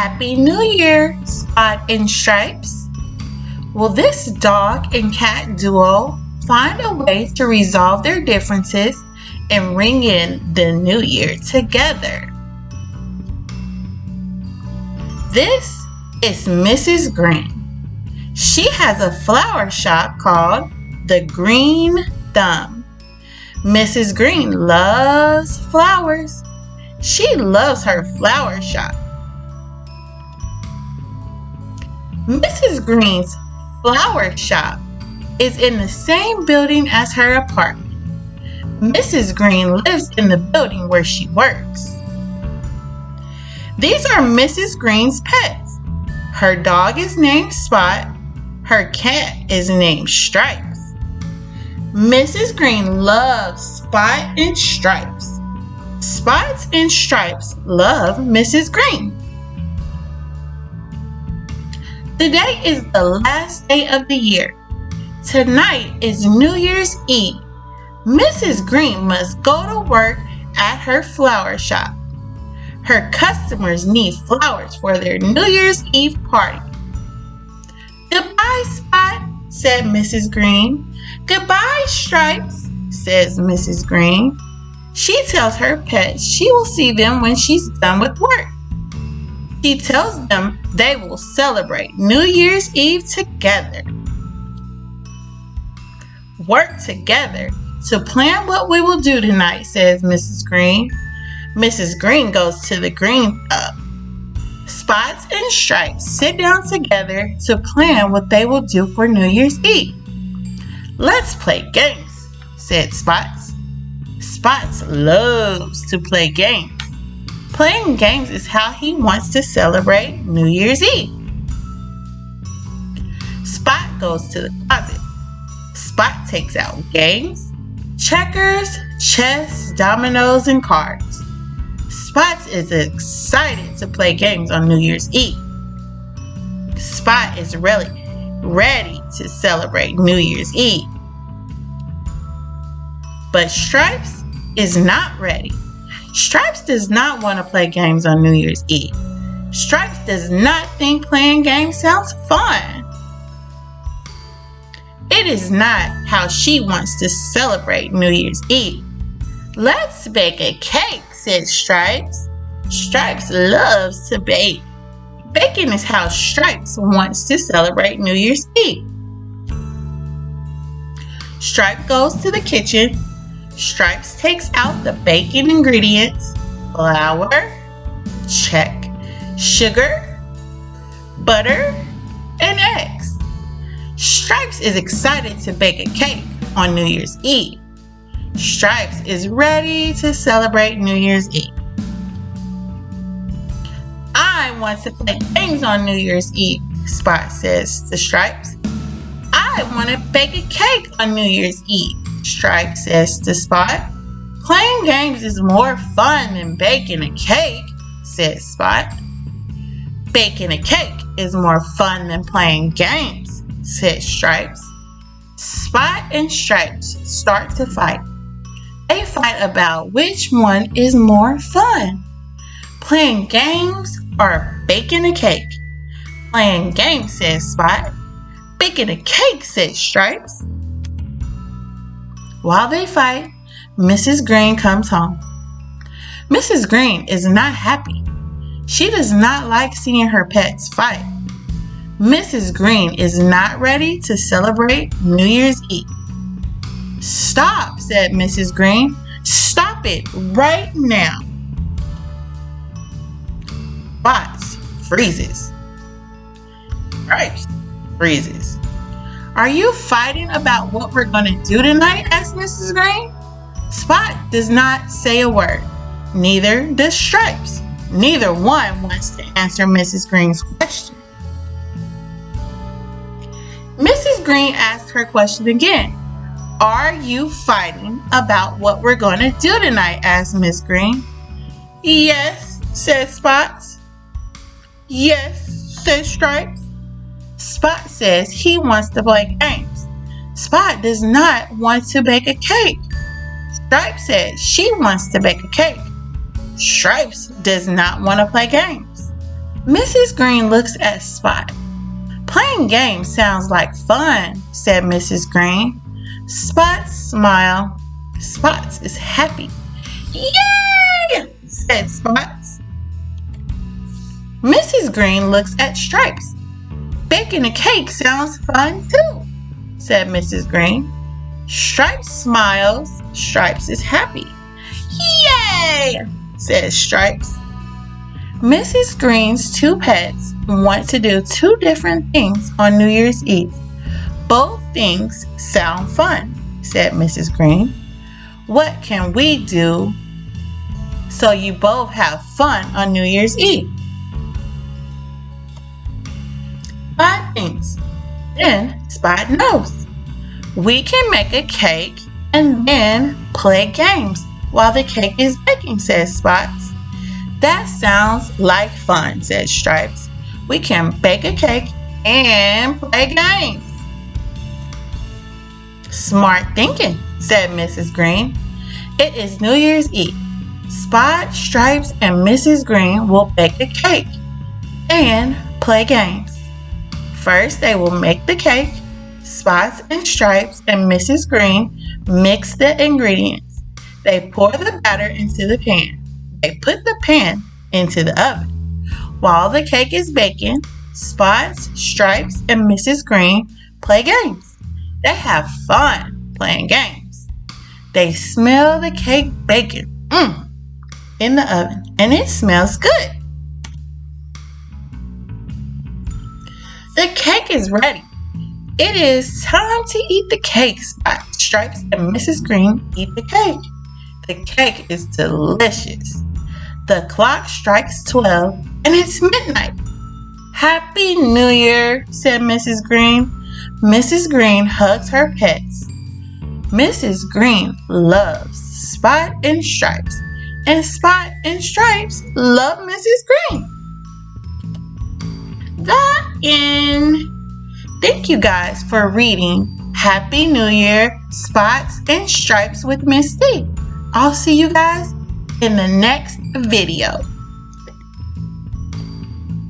Happy New Year, Spot and Stripes. Will this dog and cat duo find a way to resolve their differences and ring in the new year together? This is Mrs. Green. She has a flower shop called the Green Thumb. Mrs. Green loves flowers. She loves her flower shop. Mrs. Green's flower shop is in the same building as her apartment. Mrs. Green lives in the building where she works. These are Mrs. Green's pets. Her dog is named Spot. Her cat is named Stripes. Mrs. Green loves Spot and Stripes. Spots and Stripes love Mrs. Green. Today is the last day of the year. Tonight is New Year's Eve. Mrs. Green must go to work at her flower shop. Her customers need flowers for their New Year's Eve party. Goodbye, Spot, said Mrs. Green. Goodbye, Stripes, says Mrs. Green. She tells her pets she will see them when she's done with work. She tells them they will celebrate New Year's Eve together. Work together to plan what we will do tonight, says Mrs. Green. Mrs. Green goes to the Green Thumb. Spots and Stripes sit down together to plan what they will do for New Year's Eve. Let's play games, said Spots. Spots loves to play games. Playing games is how he wants to celebrate New Year's Eve. Spot goes to the closet. Spot takes out games, checkers, chess, dominoes, and cards. Spot is excited to play games on New Year's Eve. Spot is really ready to celebrate New Year's Eve. But Stripes is not ready. Stripes does not want to play games on New Year's Eve. Stripes does not think playing games sounds fun. It is not how she wants to celebrate New Year's Eve. Let's bake a cake, said Stripes. Stripes loves to bake. Baking is how Stripes wants to celebrate New Year's Eve. Stripe goes to the kitchen. Stripes takes out the baking ingredients, flour, check, sugar, butter, and eggs. Stripes is excited to bake a cake on New Year's Eve. Stripes is ready to celebrate New Year's Eve. I want to play games on New Year's Eve, Spot says to Stripes. I want to bake a cake on New Year's Eve, Stripe says to Spot. Playing games is more fun than baking a cake, says Spot. Baking a cake is more fun than playing games, says Stripes. Spot and Stripes start to fight. They fight about which one is more fun. Playing games or baking a cake? Playing games, says Spot. Baking a cake, says Stripes. While they fight, Mrs. Green comes home. Mrs. Green is not happy. She does not like seeing her pets fight. Mrs. Green is not ready to celebrate New Year's Eve. Stop, said Mrs. Green. Stop it right now. Spots freezes. Stripes freezes. Are you fighting about what we're going to do tonight? Asked Mrs. Green. Spot does not say a word. Neither does Stripes. Neither one wants to answer Mrs. Green's question. Mrs. Green asked her question again. Are you fighting about what we're going to do tonight? Asked Miss Green. Yes, said Spots. Yes, said Stripes. Spot says he wants to play games. Spot does not want to bake a cake. Stripe says she wants to bake a cake. Stripes does not want to play games. Mrs. Green looks at Spot. Playing games sounds like fun, said Mrs. Green. Spot smiled. Spots is happy. Yay! Said Spots. Mrs. Green looks at Stripes. Baking a cake sounds fun too, said Mrs. Green. Stripes smiles. Stripes is happy. Yay! Said Stripes. Mrs. Green's two pets want to do two different things on New Year's Eve. Both things sound fun, said Mrs. Green. What can we do so you both have fun on New Year's Eve? 5 things. Then Spot knows. We can make a cake and then play games while the cake is baking, says Spots. That sounds like fun, said Stripes. We can bake a cake and play games. Smart thinking, said Mrs. Green. It is New Year's Eve. Spot, Stripes, and Mrs. Green will bake a cake and play games. First, they will make the cake. Spots and Stripes and Mrs. Green mix the ingredients. They pour the batter into the pan. They put the pan into the oven. While the cake is baking, Spots, Stripes, and Mrs. Green play games. They have fun playing games. They smell the cake baking in the oven, and it smells good. The cake is ready. It is time to eat the cake. Spots, Stripes, and Mrs. Green eat the cake. The cake is delicious. The clock strikes 12 and it's midnight. Happy New Year, said Mrs. Green. Mrs. Green hugs her pets. Mrs. Green loves Spot and Stripes, and Spot and Stripes love Mrs. Green. The end. Thank you guys for reading Happy New Year, Spots and Stripes with Miss D. I'll see you guys in the next video.